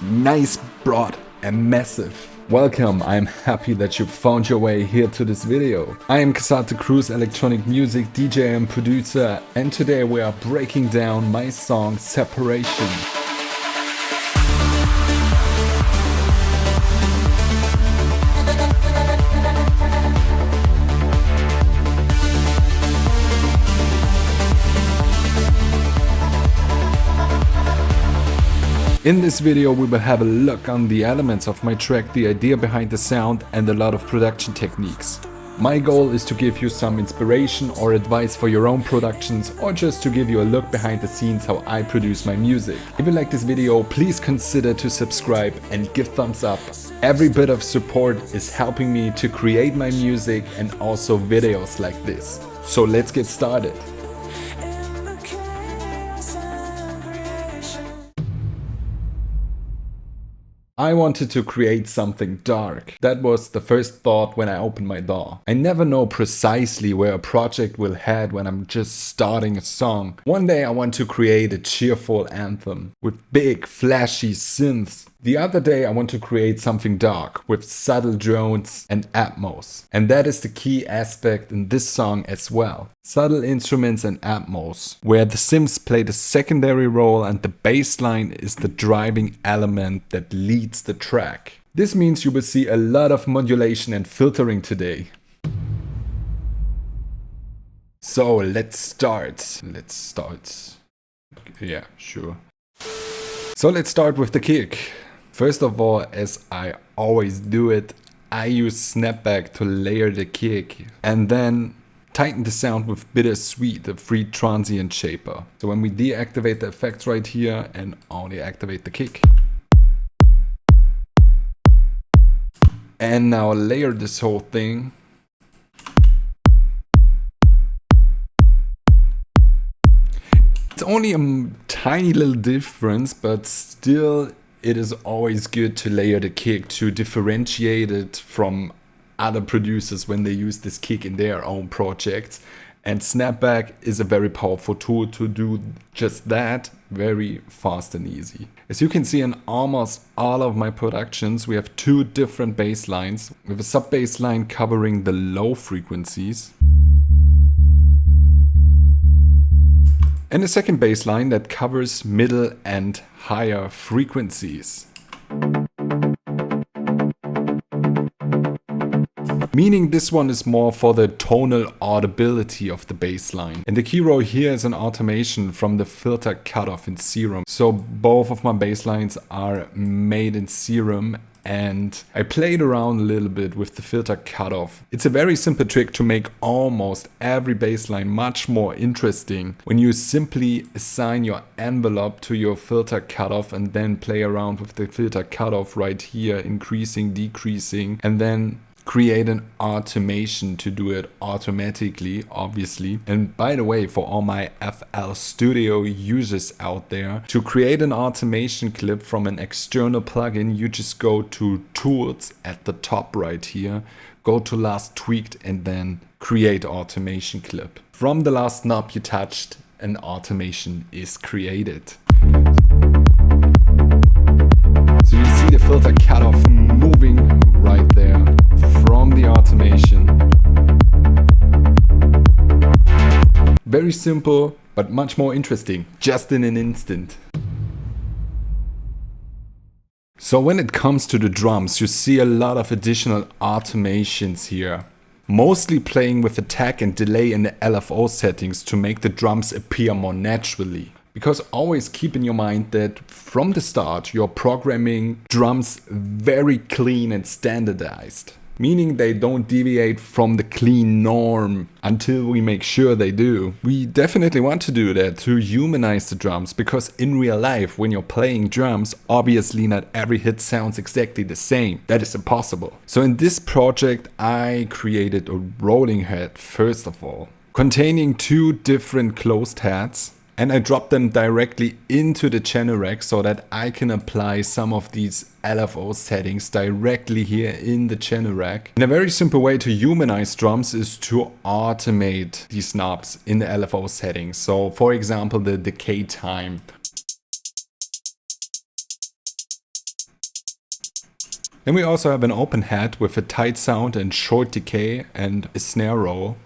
Nice, broad and massive. Welcome, I'm happy that you found your way here to this video. I am Casate Cruz, electronic music DJ and producer, and today we are breaking down my song Separation. In this video we will have a look on the elements of my track, the idea behind the sound and a lot of production techniques. My goal is to give you some inspiration or advice for your own productions, or just to give you a look behind the scenes how I produce my music. If you like this video, please consider to subscribe and give thumbs up. Every bit of support is helping me to create my music and also videos like this. So let's get started. I wanted to create something dark. That was the first thought when I opened my DAW. I never know precisely where a project will head when I'm just starting a song. One day I want to create a cheerful anthem with big flashy synths. The other day I want to create something dark with subtle drones and atmos. And that is the key aspect in this song as well. Subtle instruments and atmos, where the synths play the secondary role and the bass line is the driving element that leads the track. This means you will see a lot of modulation and filtering today. So let's start. Yeah, sure. So let's start with the kick. First of all, as I always do it, I use snapback to layer the kick and then tighten the sound with Bittersweet, the free transient shaper. So when we deactivate the effects right here and only activate the kick. And now layer this whole thing. It's only a tiny little difference, but still it is always good to layer the kick to differentiate it from other producers when they use this kick in their own projects. And snapback is a very powerful tool to do just that, very fast and easy. As you can see in almost all of my productions, we have two different bass lines. We have a sub bass line covering the low frequencies, and a second bass line that covers middle and higher frequencies. Meaning this one is more for the tonal audibility of the bass line. And the key role here is an automation from the filter cutoff in Serum. So both of my bass lines are made in Serum, and I played around a little bit with the filter cutoff. It's a very simple trick to make almost every bass line much more interesting when you simply assign your envelope to your filter cutoff and then play around with the filter cutoff right here, increasing, decreasing, and then create an automation to do it automatically, obviously. And by the way, for all my FL Studio users out there, to create an automation clip from an external plugin, you just go to Tools at the top right here, go to Last Tweaked and then Create Automation Clip. From the last knob you touched, an automation is created. So you see the filter cutoff moving right there from the automation. Very simple, but much more interesting, just in an instant. So when it comes to the drums, you see a lot of additional automations here. Mostly playing with attack and delay in the LFO settings to make the drums appear more naturally. Because always keep in your mind that from the start you're programming drums very clean and standardized. Meaning they don't deviate from the clean norm until we make sure they do. We definitely want to do that to humanize the drums, because in real life when you're playing drums, obviously not every hit sounds exactly the same. That is impossible. So in this project I created a rolling head first of all, containing two different closed heads. And I drop them directly into the channel rack so that I can apply some of these LFO settings directly here in the channel rack. And a very simple way to humanize drums is to automate these knobs in the LFO settings. So for example, the decay time. Then we also have an open hat with a tight sound and short decay and a snare roll.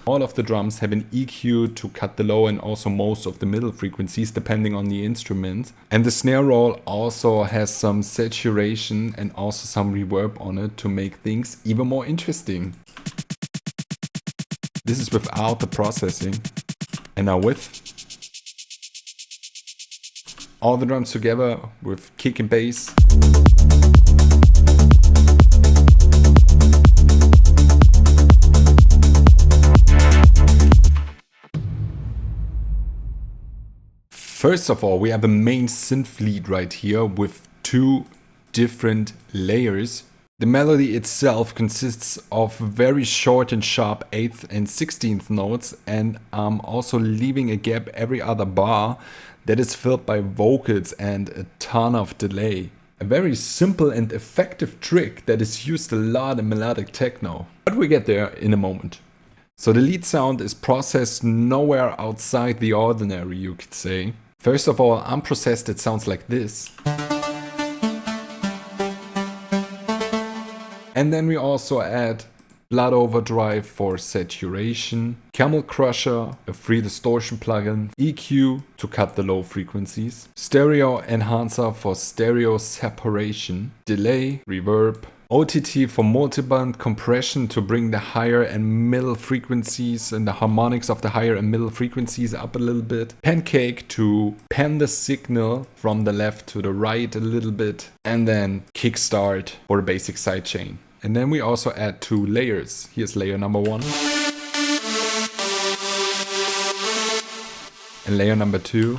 All of the drums have an EQ to cut the low and also most of the middle frequencies depending on the instrument. And the snare roll also has some saturation and also some reverb on it to make things even more interesting. This is without the processing. And now with. All the drums together with kick and bass. First of all, we have a main synth lead right here with 2 different layers. The melody itself consists of very short and sharp 8th and 16th notes, and I'm also leaving a gap every other bar that is filled by vocals and a ton of delay. A very simple and effective trick that is used a lot in melodic techno. But we get there in a moment. So the lead sound is processed nowhere outside the ordinary, you could say. First of all, unprocessed, it sounds like this. And then we also add Blood Overdrive for saturation, Camel Crusher, a free distortion plugin, EQ to cut the low frequencies, Stereo Enhancer for stereo separation, delay, reverb, OTT for multiband compression to bring the higher and middle frequencies and the harmonics of the higher and middle frequencies up a little bit. Pancake to pan the signal from the left to the right a little bit. And then kickstart for a basic sidechain. And then we also add 2 layers. Here's layer number 1. And layer number 2.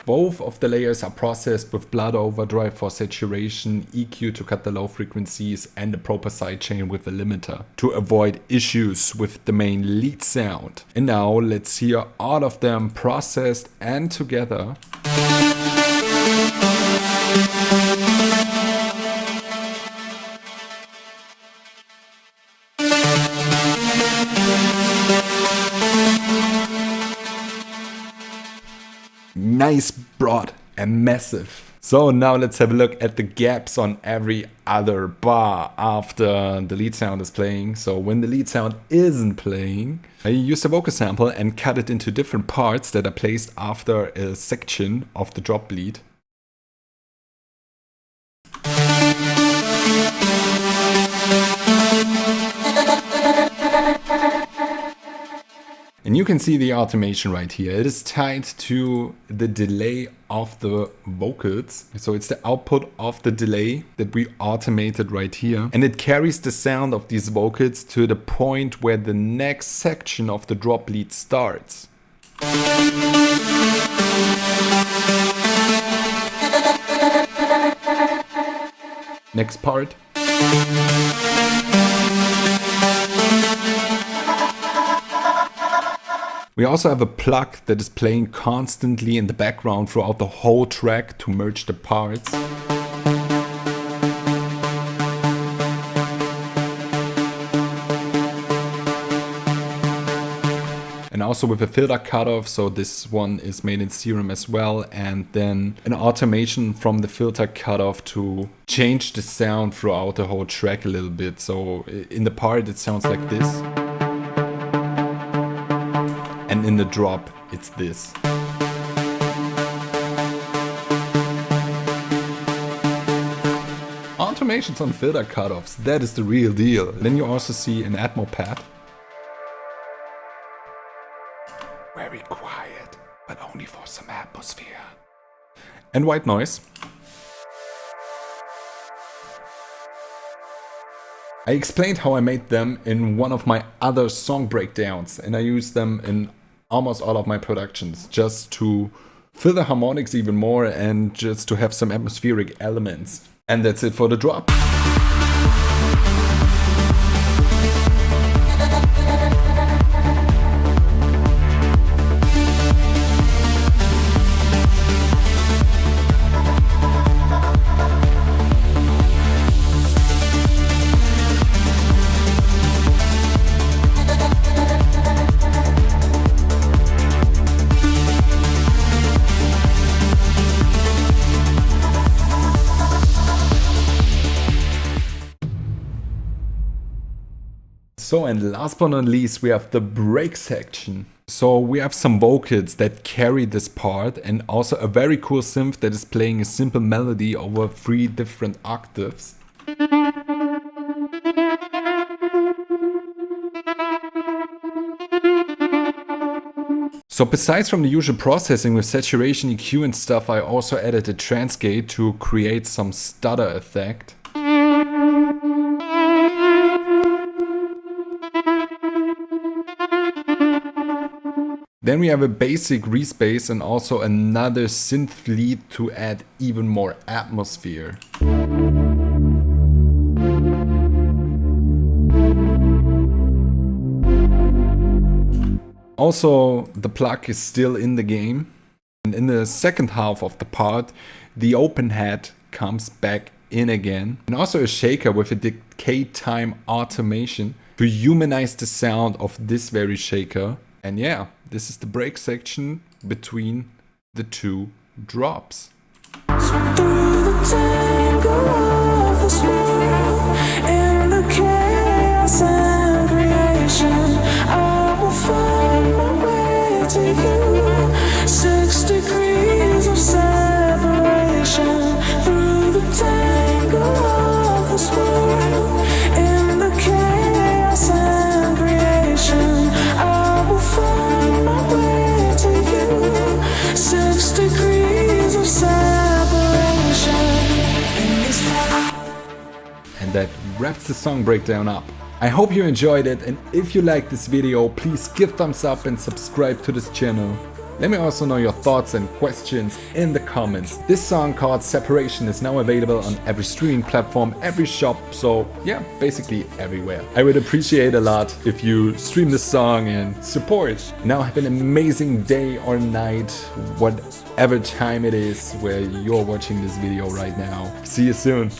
Both of the layers are processed with Blood Overdrive for saturation, EQ to cut the low frequencies, and a proper sidechain with a limiter to avoid issues with the main lead sound. And now let's hear all of them processed and together. Nice, broad and massive. So now let's have a look at the gaps on every other bar after the lead sound is playing. So when the lead sound isn't playing, I use a vocal sample and cut it into different parts that are placed after a section of the drop lead. And you can see the automation right here. It is tied to the delay of the vocals. So it's the output of the delay that we automated right here. And it carries the sound of these vocals to the point where the next section of the drop lead starts. Next part. We also have a plug that is playing constantly in the background throughout the whole track to merge the parts. And also with a filter cutoff, so this one is made in Serum as well, and then an automation from the filter cutoff to change the sound throughout the whole track a little bit. So in the part it sounds like this. And in the drop, it's this. Automations on filter cutoffs, that is the real deal. Then you also see an Atmo pad. Very quiet, but only for some atmosphere. And white noise. I explained how I made them in one of my other song breakdowns, and I use them in almost all of my productions just to fill the harmonics even more and just to have some atmospheric elements. And that's it for the drop. So, and last but not least, we have the break section. So we have some vocals that carry this part and also a very cool synth that is playing a simple melody over 3 different octaves. So besides from the usual processing with saturation, EQ and stuff, I also added a trance gate to create some stutter effect. Then we have a basic respace and also another synth lead to add even more atmosphere. Also, the plug is still in the game. And in the second half of the part, the open hat comes back in again. And also a shaker with a decay time automation to humanize the sound of this very shaker. And yeah, this is the break section between the 2 drops. Through the tangle of this world, in the chaos and creation, I will find my way to you. 6 degrees of separation. Through the tangle of this world, in the chaos and creation, I will find my way to you. 6 degrees of separation. And that wraps the song breakdown up. I hope you enjoyed it, and if you liked this video, please give thumbs up and subscribe to this channel. Let me also know your thoughts and questions in the comments. This song called Separation is now available on every streaming platform, every shop, so yeah, basically everywhere. I would appreciate a lot if you stream this song and support. Now have an amazing day or night, whatever time it is where you're watching this video right now. See you soon.